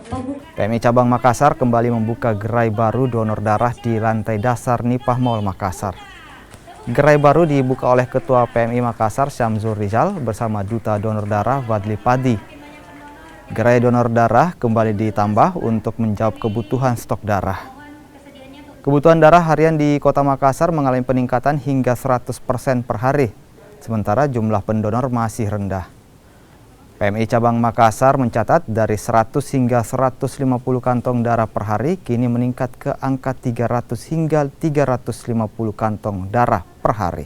PMI Cabang Makassar kembali membuka gerai baru donor darah di lantai dasar Nipah Mall Makassar. Gerai baru dibuka oleh Ketua PMI Makassar Syamzul Rizal bersama Duta Donor Darah Fadli Padi. Gerai donor darah kembali ditambah untuk menjawab kebutuhan stok darah. Kebutuhan darah harian di Kota Makassar mengalami peningkatan hingga 100% per hari, sementara jumlah pendonor masih rendah. PMI Cabang Makassar mencatat dari 100 hingga 150 kantong darah per hari kini meningkat ke angka 300 hingga 350 kantong darah per hari.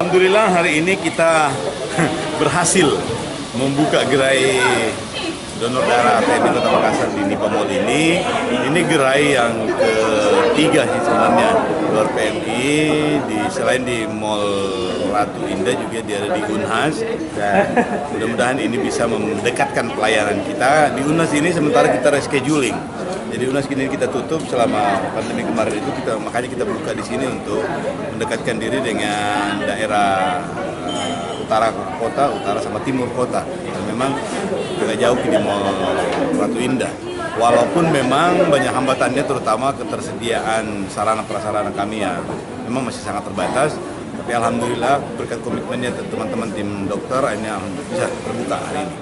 Alhamdulillah hari ini kita berhasil membuka gerai donor darah PMI Kota Makassar di Nipah Mall ini. Ini gerai yang ketiga sih sebenarnya luar PMI, selain di Mall Ratu Indah juga dia ada di Unhas, dan mudah-mudahan ini bisa mendekatkan pelayanan kita. Di Unhas ini sementara kita rescheduling. Jadi Unhas ini kita tutup selama pandemi kemarin itu, makanya kita buka di sini untuk mendekatkan diri dengan daerah utara kota, utara sama timur kota. Dan memang agak jauh di Mall Ratu Indah. Walaupun memang banyak hambatannya, terutama ketersediaan sarana prasarana kami yang memang masih sangat terbatas. Tapi alhamdulillah berkat komitmennya teman-teman tim dokter, akhirnya bisa terbuka hari ini.